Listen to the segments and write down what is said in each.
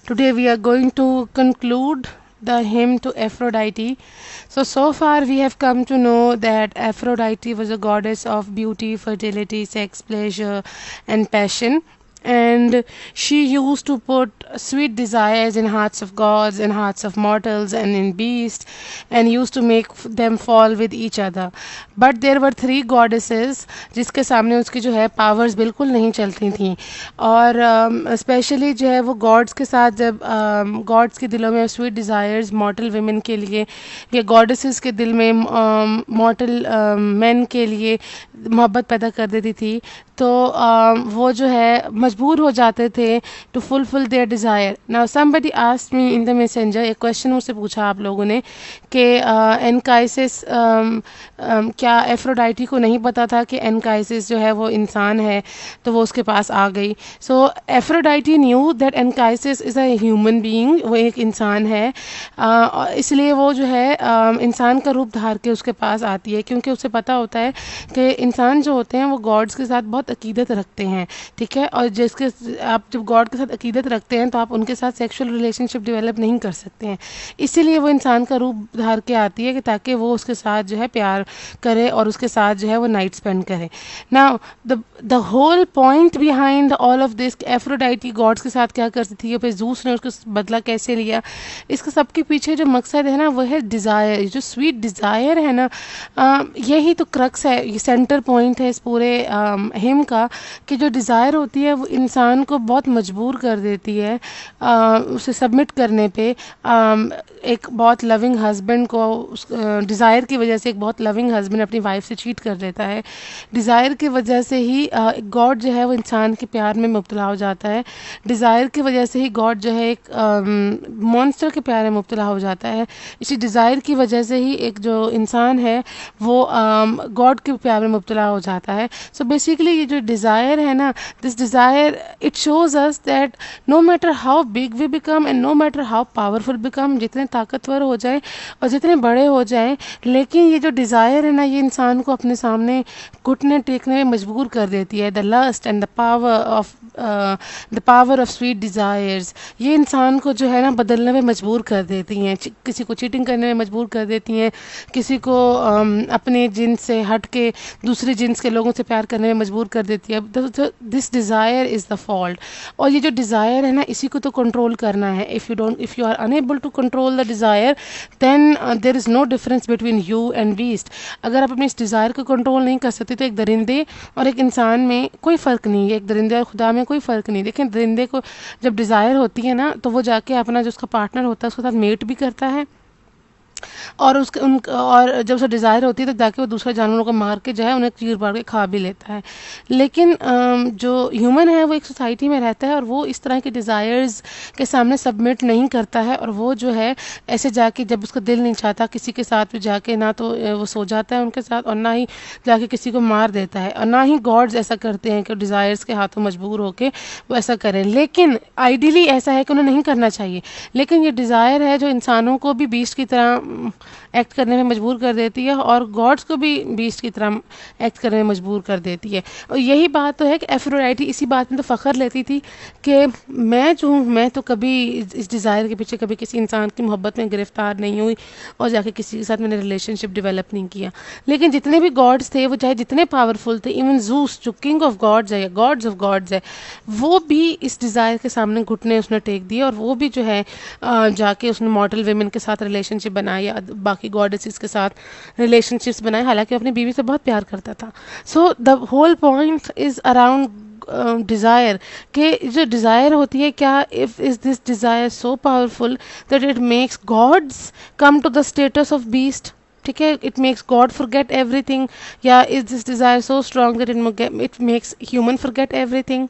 Today we are going to conclude the hymn to Aphrodite. So far we have come to know that Aphrodite was a goddess of beauty, fertility, sex, pleasure, and passion. And she used to put sweet desires in hearts of gods and hearts of mortals and in beasts, and used to make them fall with each other. But there were three goddesses जिसके सामने उसकी जो है powers बिल्कुल नहीं चलती थी. और स्पेशली जो है वो गॉड्स के साथ जब गॉड्स के दिलों में स्वीट डिज़ायर्स मॉर्टल वुमेन के लिए या गॉडेसेस के दिल में मॉर्टल मेन के लिए मोहब्बत पैदा कर देती थी, तो वो जो है मजबूर हो जाते थे to fulfil their desire. Now somebody asked me in the messenger, एक क्वेश्चन मुझसे पूछा आप लोगों ने कि एनकाइसिस क्या एफ्रोडाइटी को नहीं पता था कि एनकाइसिस जो है वो इंसान है, तो वो उसके पास आ गई. So Aphrodite knew that Anchises is a human being, वो एक इंसान है. इसलिए वो जो है इंसान का रूप धार के उसके पास आती है, क्योंकि उसे पता होता है कि इंसान जो होते हैं वो गॉड्स के साथ बहुत अकीदत रखते हैं. ठीक है, और जिसके आप जब गॉड के साथ अकीदत रखते हैं तो आप उनके साथ सेक्सुअल रिलेशनशिप डेवलप नहीं कर सकते हैं. इसीलिए वो इंसान का रूप धार के आती है कि ताकि वो उसके साथ जो है प्यार करे और उसके साथ जो है वो नाइट स्पेंड करे. Now the whole point behind all of this, Aphrodite gods के साथ क्या करती थी, फिर जूस ने उसको बदला कैसे लिया, इसका सबके पीछे जो मकसद है ना वो है डिज़ायर. जो स्वीट डिज़ायर है ना, यही तो क्रक्स है, ये सेंटर पॉइंट है इस पूरे हिम का, कि जो डिज़ायर होती है वो इंसान को बहुत मजबूर कर देती है उसे सबमिट करने पे. एक बहुत लविंग हस्बैंड को डिज़ायर की वजह से एक बहुत लविंग हस्बैंड अपनी वाइफ से चीट कर देता है. डिज़ायर की वजह से ही गॉड जो है वो इंसान के प्यार में मुब्तला हो जाता है. डिज़ायर की वजह से ही गॉड जो है एक मॉन्स्टर के प्यार में मुब्तला हो जाता है. इसी डिज़ायर की वजह से ही एक जो इंसान है वो गॉड के प्यार में मुब्तला हो जाता है. सो बेसिकली ये जो डिज़ायर है ना, this desire it shows us that no matter how big we become and no matter how powerful become, जितने ताकतवर हो जाए और जितने बड़े हो जाएं, लेकिन ये जो डिज़ायर है ना ये इंसान को अपने सामने घुटने टेकने में मजबूर कर देती है. The lust and the power of sweet desires, ये इंसान को जो है ना बदलने में मजबूर कर देती हैं. किसी को चीटिंग करने में मजबूर कर देती हैं, किसी को अपने जिन्स से हट के दूसरे जिन्स के लोगों से प्यार करने में मजबूर कर देती है. This desire is the fault. और ये जो डिज़ायर है ना इसी को तो कंट्रोल करना है. If you are unable to control the desire then there is no difference between you and beast. अगर आप अपने इस डिज़ायर को कंट्रोल नहीं कर सकते तो एक दरिंदे और एक इंसान में कोई फ़र्क नहीं है, एक दरिंदे और खुदा में कोई फ़र्क नहीं. देखें, दरिंदे को जब डिज़ायर होती है ना तो वो जाके अपना जो उसका पार्टनर होता है उसके साथ मेट भी करता है, और और जब उसे डिज़ायर होती है तो जाके वो दूसरे जानवरों को मार के जो है उन्हें चीर पाड़ के खा भी लेता है. लेकिन जो ह्यूमन है वो एक सोसाइटी में रहता है और वो इस तरह के डिज़ायर्स के सामने सबमिट नहीं करता है. और वो जो है ऐसे जाके जब उसका दिल नहीं चाहता किसी के साथ भी जाके ना तो वो सो जाता है उनके साथ, और ना ही जाके किसी को मार देता है, और ना ही गॉड्स ऐसा करते हैं कि डिज़ायर्स के हाथों मजबूर होके वो ऐसा करें. लेकिन आइडियली ऐसा है कि उन्हें नहीं करना चाहिए. लेकिन ये डिज़ायर है जो इंसानों को भी बीस्ट की तरह एक्ट करने में मजबूर कर देती है और गॉड्स को भी बीस्ट की तरह एक्ट करने में मजबूर कर देती है. और यही बात तो है कि एफ्रोडाइटी इसी बात में तो फ़ख्र लेती थी कि मैं जो हूँ, मैं तो कभी इस डिज़ायर के पीछे कभी किसी इंसान की मोहब्बत में गिरफ्तार नहीं हुई और जाके किसी के साथ मैंने रिलेशनशिप डेवलप नहीं किया. लेकिन जितने भी गॉड्स थे वो चाहे जितने पावरफुल थे, इवन जूस जो किंग ऑफ गॉड्स है या गॉड्स ऑफ गॉड्स है, वो भी इस डिज़ायर के सामने घुटने उसने टेक दिए और वो भी जो है जाके उसने मॉर्टल वेमेन के साथ रिलेशनशिप बनाया या बाकी गॉडेसेस के साथ रिलेशनशिप्स बनाए, हालांकि अपनी बीवी से बहुत प्यार करता था. So the whole point is around desire, कि जो डिज़ायर होती है क्या, if is this desire so powerful that it makes gods come to the status of beast. ठीक है, it makes god forget everything, या is this desire so strong that it makes human forget everything.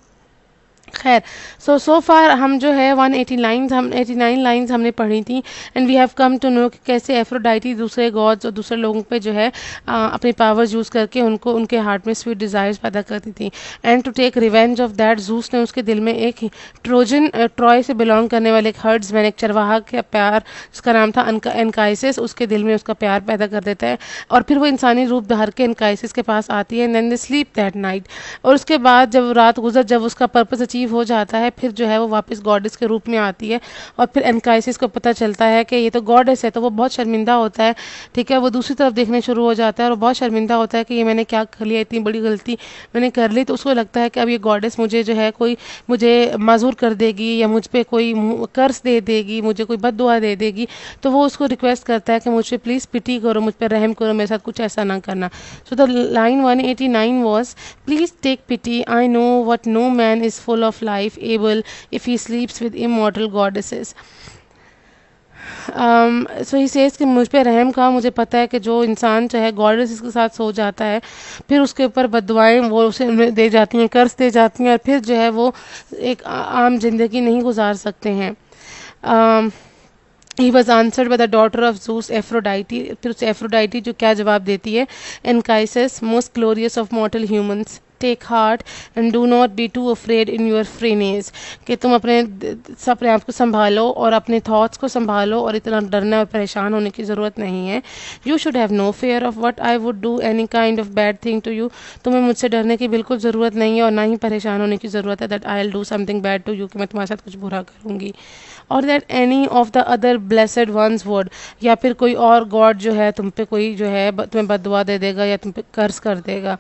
खैर, so फार हम जो है 89 lines हमने पढ़ी थी, and we have come to know कि कैसे एफ्रोडाइटी दूसरे गॉड्स और दूसरे लोगों पे जो है अपने पावर्स यूज़ करके उनको उनके हार्ट में स्वीट डिज़ायर्स पैदा करती थी. And to take revenge of that, Zeus ने उसके दिल में एक ट्रॉय से बिलोंग करने वाले एक हर्ड्समैन, एक चरवाहा का प्यार जिसका नाम था एनकाइसिस, उसके दिल में उसका प्यार पैदा कर देता है. और फिर वो इंसानी रूप धार के एनकाइसिस के पास आती है, and then they sleep that night. और उसके बाद जब रात गुजर, जब उसका पर्पस अचीव हो जाता है फिर जो है वो वापस गॉडेस के रूप में आती है, और फिर एनकाइसिस को पता चलता है कि ये तो गॉडेस है, तो वो बहुत शर्मिंदा होता है, ठीक है। वो दूसरी तरफ देखने शुरू हो जाता है और बहुत शर्मिंदा होता है कि ये मैंने क्या कर लिया, इतनी बड़ी गलती मैंने कर ली। तो उसको लगता है कि अब ये गॉडेस मुझे जो है कोई मुझे माजूर कर देगी या मुझ पे कोई कर्ज दे देगी, मुझे कोई बद्दुआ दे देगी। तो वो उसको रिक्वेस्ट करता है कि मुझ पे प्लीज़ पिटी करो, मुझ पर रहम करो, मेरे साथ कुछ ऐसा ना करना। So the line 189 was, please take pity, I know what no man is full of life able if he sleeps with immortal goddesses. So he says कि मुझ पे रहम का, मुझे पता है कि जो इंसान जो है गॉडेस के साथ सो जाता है फिर उसके ऊपर बददुआएं वो उसे दे जाती हैं, कर्ज दे जाती हैं, और फिर जो है वो एक आम जिंदगी नहीं गुजार सकते हैं। He was answered by the daughter of Zeus Aphrodite. फिर उस एफ्रोडाइटी जो क्या जवाब देती है, Anchises most glorious of mortal humans, take heart and do not be too afraid in your phrenes, कि तुम अपने आप को संभालो और अपने थॉट्स को संभालो और इतना डरना और परेशान होने की ज़रूरत नहीं है। You should have no fear of what I would do any kind of bad thing to you, तुम्हें मुझसे डरने की बिल्कुल ज़रूरत नहीं है और ना ही परेशान होने की ज़रूरत है that I will do something bad to you, कि मैं तुम्हारे साथ कुछ बुरा करूँगी, और that any of the other blessed ones would, या फिर कोई और गॉड जो है तुम पे कोई जो है तुम्हें बददुआ दे देगा या तुम पे कर्ज कर देगा।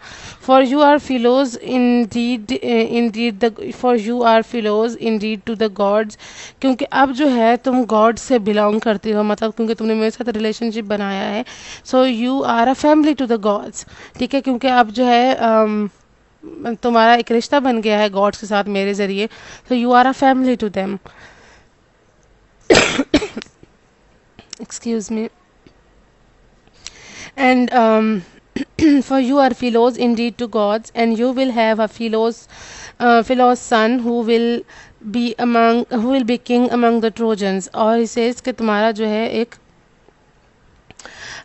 For you are philos indeed the for you are philos indeed to the gods, क्योंकि अब जो है तुम गॉड से बिलोंग करती हो, मतलब क्योंकि तुमने मेरे साथ रिलेशनशिप बनाया है। So you are a family to the gods, ठीक है, क्योंकि अब जो है तुम्हारा एक रिश्ता बन गया है गॉड्स के साथ मेरे ज़रिए। So you are a family to them. Excuse me. And for you are philos indeed to gods, and you will have a philos son who will be king among the Trojans. और he says कि तुम्हारा जो है एक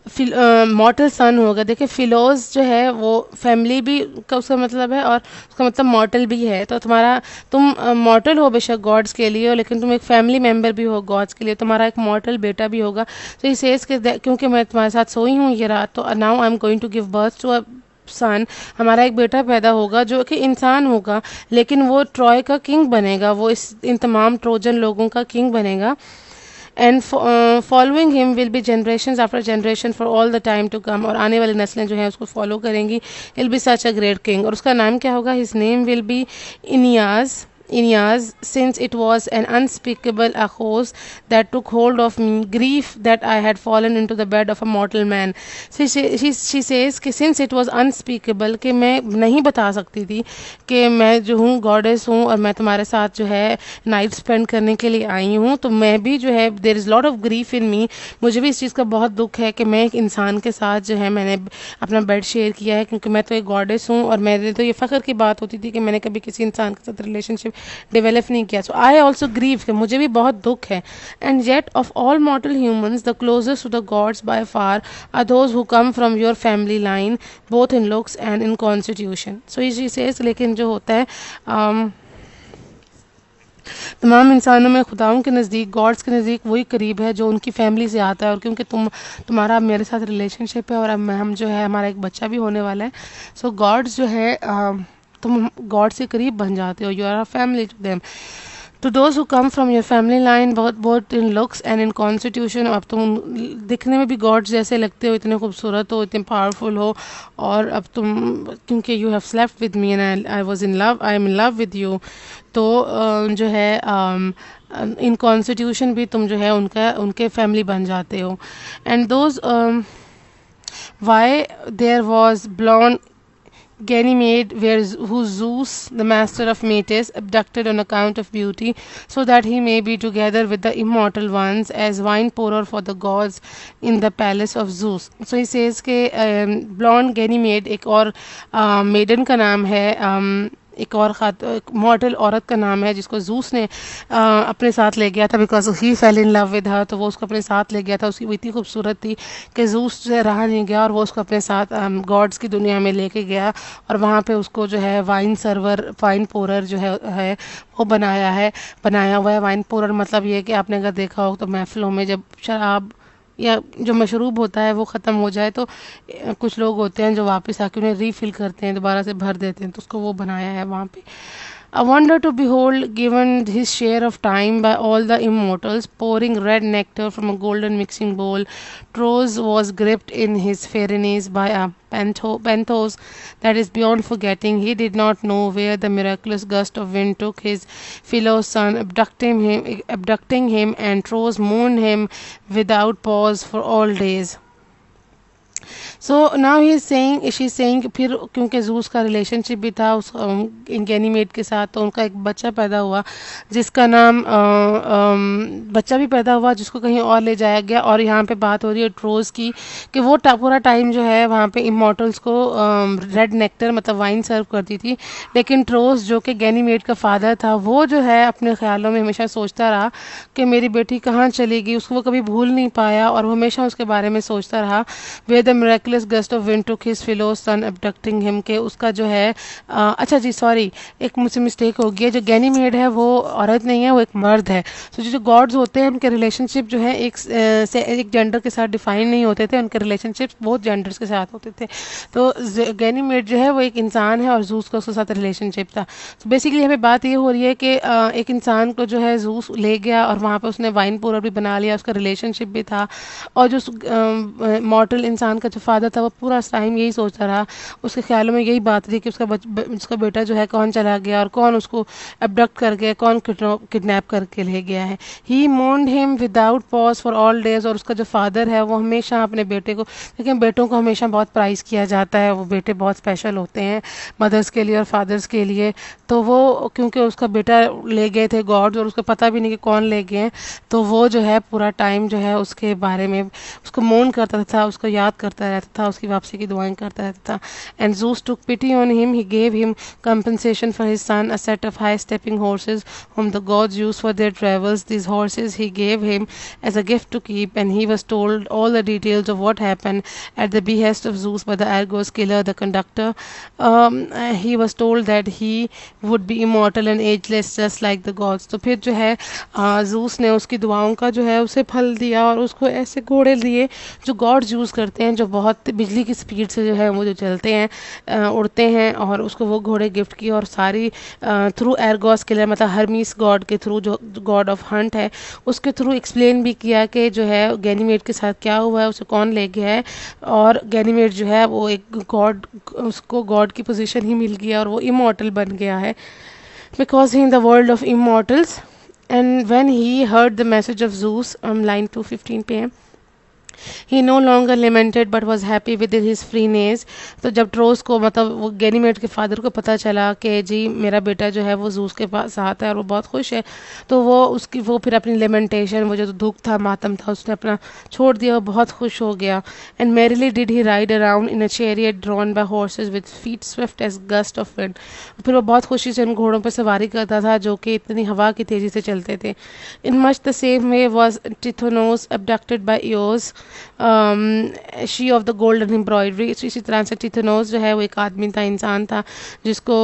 मॉर्टल सन होगा। देखिए फिलोज जो है वो फैमिली भी का उसका मतलब है और उसका मतलब मॉर्टल भी है, तो तुम मॉर्टल हो बेशक गॉड्स के लिए, लेकिन तुम एक फैमिली मेम्बर भी हो गॉड्स के लिए, तुम्हारा एक मॉर्टल बेटा भी होगा। तो इस सेज के क्योंकि मैं तुम्हारे साथ सोई हूँ ये रात, तो now I am going to give birth to a son, हमारा एक बेटा पैदा होगा जो कि इंसान होगा, लेकिन वो ट्रॉय का किंग बनेगा, वो इन तमाम ट्रोजन लोगों का किंग बनेगा। And following him will be generation after generation for all the time to come, और आने वाली नस्लें जो हैं उसको फॉलो करेंगी। Will be such a great king, और उसका नाम क्या होगा? His name will be Aeneas, since it was an unspeakable ahos that took hold of me, grief that I had fallen into the bed of a mortal man. She says कि since it was unspeakable, कि मैं नहीं बता सकती थी कि मैं जो हूँ गॉडेस हूँ और मैं तुम्हारे साथ जो है नाइट स्पेंड करने के लिए आई हूँ, तो मैं भी जो है there is lot of grief in me, मुझे भी इस चीज़ का बहुत दुख है कि मैं एक इंसान के साथ जो है मैंने अपना बेड शेयर किया है, क्योंकि मैं तो एक गॉडेस हूँ और मेरे तो ये फ़ख्र की बात होती थी कि मैंने कभी किसी इंसान के साथ रिलेशनशिप डेवलप नहीं किया। सो आई ऑल्सो ग्रीव, कि मुझे भी बहुत दुख है। And yet of all mortal humans the closest to the gods by far are those who come from your family line both in looks and in constitution. So ये says, लेकिन जो होता है तमाम इंसानों में खुदाओं के नज़दीक, गॉड्स के नज़दीक वही करीब है जो उनकी फैमिली से आता है, और क्योंकि तुम्हारा मेरे साथ रिलेशनशिप है और अब हम जो है हमारा एक बच्चा भी होने वाला है, सो गॉड्स जो है तुम गॉड से करीब बन जाते हो, you are a family to them. To those who come from your family line both in looks and in constitution, अब तुम दिखने में भी गॉड्स जैसे लगते हो, इतने खूबसूरत हो, इतने पावरफुल हो, और अब तुम क्योंकि you have slept with me and I was in love, I am in love with you, तो जो है इन कॉन्स्टिट्यूशन भी तुम जो है उनके फैमिली बन जाते हो। And those why there was blond Ganymede, who Zeus, the master of Metis, abducted on account of beauty, so that he may be together with the immortal ones as wine pourer for the gods in the palace of Zeus. So he says कि blonde Ganymede एक और maiden का नाम है, एक और model औरत का नाम है जिसको जूस ने अपने साथ ले गया था, because he fail in love with her, तो वो उसको अपने साथ ले गया था। उसकी वो इतनी खूबसूरत थी कि जूस से रहा नहीं गया और वो उसको अपने साथ गॉड्स की दुनिया में लेके गया, और वहाँ पे उसको जो है वाइन पोरर जो है वो बनाया हुआ है। वाइन पोरर मतलब ये कि आपने अगर देखा हो तो महफिलों में जब शराब या जो मशरूब होता है वो ख़त्म हो जाए तो कुछ लोग होते हैं जो वापस आके उन्हें रीफ़िल करते हैं, दोबारा से भर देते हैं, तो उसको वो बनाया है वहाँ पे। A wonder to behold, given his share of time by all the immortals, pouring red nectar from a golden mixing bowl. Tros was gripped in his pharynx by a pathos that is beyond forgetting. He did not know where the miraculous gust of wind took his fellow son, abducting him, and Tros mourned him without pause for all days. So now he saying she saying फिर क्योंकि juice का relationship भी था उस Ganymede के साथ, तो उनका एक बच्चा पैदा हुआ जिसका नाम बच्चा भी पैदा हुआ जिसको कहीं और ले जाया गया। और यहाँ पे बात हो रही है ट्रोज की कि वो पूरा टाइम जो है वहाँ पे इमोटल्स को रेड नेक्टर मतलब वाइन सर्व करती थी, लेकिन ट्रोज जो कि गैनीमेड का फादर था वो जो है अपने ख्यालों में हमेशा सोचता रहा कि मेरी बेटी कहाँ चली गई। उसको वो कभी भूल नहीं पाया और वो हमेशा उसके बारे में सोचता रहा। Way the miraculous gust of wind took his fellow son abducting him के उसका जो है अच्छा जी सॉरी एक मुझसे मिस्टेक हो गई है, जो गैनीमेड है वो औरत नहीं है, वो एक मर्द है। तो जो गॉड्स होते हैं उनके रिलेशनशिप जो है एक जेंडर के साथ डिफाइन नहीं होते थे, उनके रिलेशनशिप बहुत जेंडर्स के साथ होते थे। तो गैनीमेड जो है वो एक इंसान है और जूस का उसके साथ रिलेशनशिप था। तो बेसिकली हमें बात ये हो रही है कि एक इंसान को जो है जूस ले गया और वहाँ पर उसने वाइन पूरा भी बना लिया, उसका रिलेशनशिप भी था। और जो मॉर्टल इंसान का जो फादर था वो पूरा टाइम यही सोचता रहा, उसके ख्यालों में यही बात थी कि उसका बेटा जो है कौन चला गया और कौन उसको अबडक्ट कर गया, कौन किडनैप करके ले गया है। He mourned him without pause for all days. और उसका जो फादर है वो हमेशा अपने बेटे को, लेकिन बेटों को हमेशा बहुत प्राइज़ किया जाता है, वो बेटे बहुत स्पेशल होते हैं मदर्स के लिए और फादर्स के लिए। तो वो क्योंकि उसका बेटा ले गए थे गॉड्स और उसको पता भी नहीं कि कौन ले गए हैं, तो वो जो है पूरा टाइम जो है उसके बारे में उसको मोन करता था, उसको याद करता रहता था, उसकी वापसी की दुआएं करता रहता था। And Zeus took pity on him. He gave him compensation for his son, a set of high-stepping horses whom the gods used for their travels. These horses he gave him as a gift to keep, and he was told all the details of what happened at the behest of Zeus by the Argos killer, the conductor. He was told that he would be immortal and ageless just like the gods. तो फिर जो है Zeus ने उसकी दुआओं का जो है उसे फल दिया और उसको ऐसे घोड़े दिए जो गॉड्स यूज़ करते हैं, जो बहुत बिजली की स्पीड से जो है वो जो चलते हैं, उड़ते हैं। और उसको वो घोड़े गिफ्ट किए और सारी थ्रू एर्गोस किलर मतलब हर्मीस गॉड के थ्रू, जो गॉड ऑफ हंट है, उसके थ्रू एक्सप्लेन भी किया कि जो है गैनीमेड के साथ क्या हुआ है, उसे कौन ले गया है। और गैनीमेड जो है वो एक गॉड, उसको गॉड की पोजीशन ही मिल गया और वो इमॉर्टल बन गया है, because he in the world of immortals. And when he heard the message of Zeus, line 2:15 PM, he no longer lamented but was happy with his freeness. तो जब ट्रोस को मतलब वो गैनीमेड के फादर को पता चला कि जी मेरा बेटा जो है वो जूस के पास साथ है और वो बहुत खुश है, तो वो फिर अपनी लेमेंटेशन, वो जो दुख था मातम था, उसने अपना छोड़ दिया, वो बहुत खुश हो गया। And merrily did he ride around in a chariot drawn by horses with feet swift as gust of wind. फिर वो बहुत खुशी से उन घोड़ों पर सवारी करता था जो कि इतनी हवा की तेज़ी से चलते थे। In much the same way was Tithonus abducted by Eos, she of the golden embroidery. इसी तरह से टिथोनोस जो है वो एक आदमी था, इंसान था, जिसको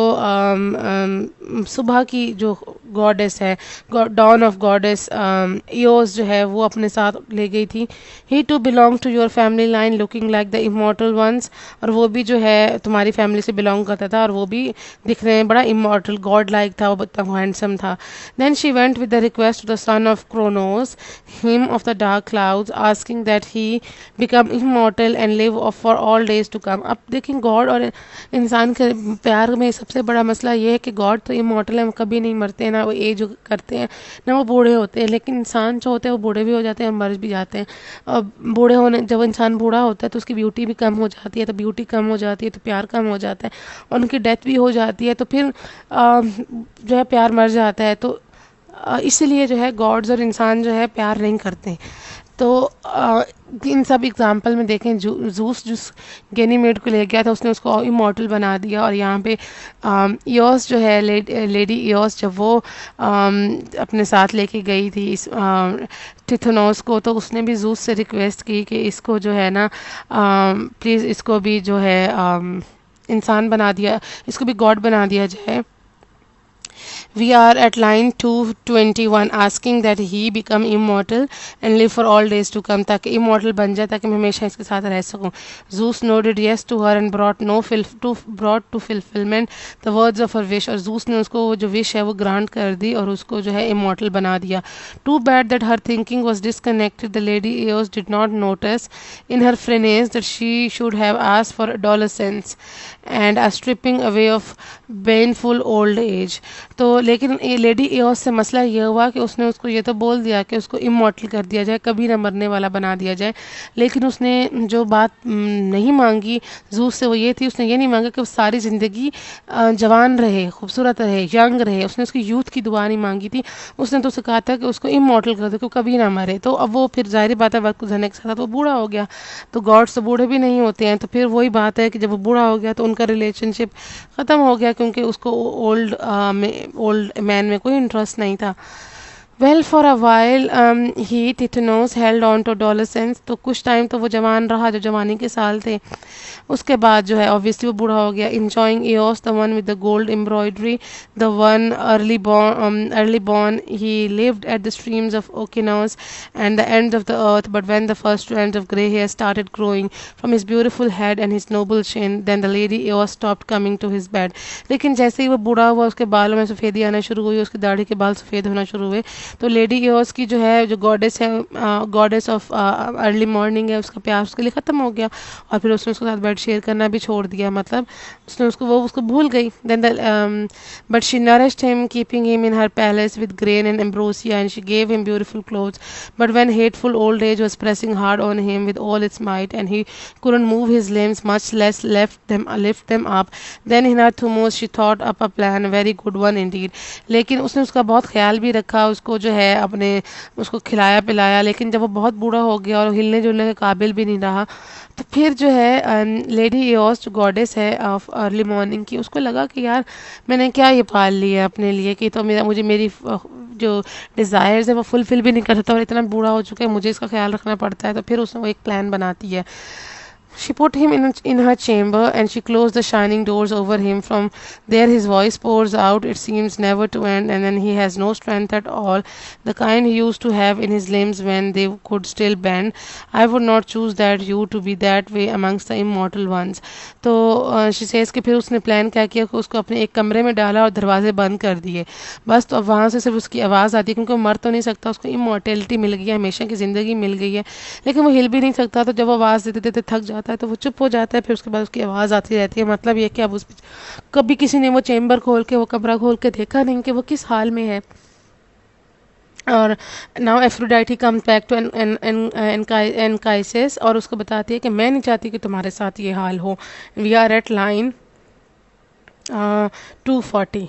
सुबह की जो गॉडेस है, डॉन ऑफ गॉडेस ईओस जो है वो अपने साथ ले गई थी। He to belong to your family line looking like the immortal ones. और वो भी जो है तुम्हारी फैमिली से बिलोंग करता था और वो भी दिखने में बड़ा इमॉर्टल गॉड लाइक था, वो इतना हैंडसम था। Then she went with the request to the son of Cronos, him of the dark clouds, asking that he become immortal and live for all days to come। अब देखें God और इंसान के प्यार में सबसे बड़ा मसला ये है कि गॉड तो इमॉर्टल है, वो कभी नहीं मरते, ना वो एज करते हैं ना वो बूढ़े होते हैं, लेकिन इंसान जो होते हैं वो बूढ़े भी हो जाते हैं और मर भी जाते हैं। और बूढ़े होने, जब इंसान बूढ़ा होता है तो उसकी ब्यूटी भी कम हो जाती है, तो ब्यूटी कम हो जाती है तो प्यार कम हो जाता है और उनकी डेथ भी हो जाती है, तो फिर जो है प्यार मर जाता है। तो इसीलिए जो है गॉड्स और इंसान जो है प्यार नहीं करते। तो इन सब एग्जाम्पल में देखें, जूस जिस गैनीमेड को ले गया था उसने उसको इमॉर्टल बना दिया। और यहाँ पे ईओस जो है, लेडी ईओस, जब वो अपने साथ लेके गई थी इस टिथोनोस को, तो उसने भी जूस से रिक्वेस्ट की कि इसको जो है ना प्लीज़ इसको भी जो है इंसान बना दिया, इसको भी गॉड बना दिया जाए। We are at line 221 asking that he become immortal and live for all days to come, ताकि immortal बन जाए, ताकि मैं हमेशा इसके साथ रह सकूं. Zeus nodded yes to her and brought to fulfillment the words of her wish. और Zeus ने उसको वो जो wish है वो grant कर दी और उसको जो है immortal बना दिया. Too bad that her thinking was disconnected. The lady Eos did not notice in her frenzy that she should have asked for adolescence and a stripping away of painful old age. तो लेकिन lady Eos से मसला ये हुआ कि उसने उसको ये तो बोल दिया कि उसको इमॉर्टल कर दिया जाए, कभी ना मरने वाला बना दिया जाए, लेकिन उसने जो बात नहीं मांगी जूस से वो ये थी, उसने ये नहीं मांगा कि वो सारी ज़िंदगी जवान रहे, खूबसूरत रहे, यंग रहे. उसने उसकी यूथ की दुआ नहीं मांगी थी. उसने तो उसे कहा था कि उसको इमॉर्टल कर दे, कि कभी ना मरे. तो अब वो फिर जाहिर बात है वक्त गुजरने के साथ वो बूढ़ा हो गया. तो गॉड्स तो बूढ़े भी नहीं होते हैं. तो फिर वही बात है कि जब वो बूढ़ा हो गया तो उनका रिलेशनशिप ख़त्म हो गया, क्योंकि उसको ओल्ड मैन में कोई इंटरेस्ट नहीं था. Well for a while he Tithonus held on to adolescence. तो कुछ टाइम तो वो जवान रहा, जो जवानी के साल थे. उसके बाद जो है ऑब्वियसली वो बूढ़ा हो गया. Enjoying Eos the one with the gold embroidery, the one early born, he lived at the streams of Okeanos and the end of the earth. But when the first strands of grey hair started growing from his beautiful head and his noble chin, then the lady Eos stopped coming to his bed. लेकिन जैसे ही वो बूढ़ा हुआ उसके बालों में सफ़ेदी आना शुरू हुई, उसकी दाढ़ी के बाल सफ़ेद होना शुरू हुए. तो लेडी एओस की जो है जो गॉडेस है, गॉडेस ऑफ अर्ली मॉर्निंग है, उसका प्यार उसके लिए ख़त्म हो गया और फिर उसने उसके साथ बेड शेयर करना भी छोड़ दिया. मतलब उसने उसको भूल गई. Then but she nourished him, keeping him in her palace with grain and ambrosia, and she gave him beautiful clothes. But when hateful old age was pressing hard on him with all its might, and he couldn't move his limbs, much less lift them up, then in her thumos she thought up a plan, a very good one indeed. लेकिन उसने उसका बहुत ख्याल भी रखा, उसको जो है अपने उसको खिलाया पिलाया. लेकिन जब वो बहुत बूढ़ा हो गया और हिलने जुलने के काबिल भी नहीं रहा, तो फिर जो है लेडी एओस जो गॉडेस है ऑफ अर्ली मॉर्निंग की, उसको लगा कि यार मैंने क्या ये पाल लिया अपने लिए कि तो मेरी जो डिज़ायर्स है वो फुलफिल भी नहीं कर सकता और इतना बूढ़ा हो चुका है, मुझे इसका ख्याल रखना पड़ता है. तो फिर उसने वो एक प्लान बनाती है. She put him in her chamber and she closed the shining doors over him. From there his voice pours out, it seems never to end, and then he has no strength at all, the kind he used to have in his limbs when they could still bend. I would not choose that you to be that way amongst the immortal ones. तो she says कि फिर उसने plan क्या किया कि उसको अपने एक कमरे में डाला और दरवाजे बंद कर दिए. बस तो अब वहाँ से सिर्फ उसकी आवाज़ आती है, क्योंकि वो मर तो नहीं सकता, उसको इमॉर्टेलिटी मिल गई है, हमेशा की ज़िंदगी मिल गई है, लेकिन वो हिल भी नहीं सकता. तो जब वो आवाज़ देते देते थक जाता है तो वो चुप हो जाता है. फिर उसके बाद उसकी आवाज़ आती रहती है. मतलब ये कि अब उस कभी किसी ने वो चेम्बर खोल के वो कमरा खोल के देखा नहीं कि वो किस हाल में है. और now Aphrodite comes back to एनकाइसिस और उसको बताती है कि मैं नहीं चाहती कि तुम्हारे साथ ये हाल हो. We are at line 240.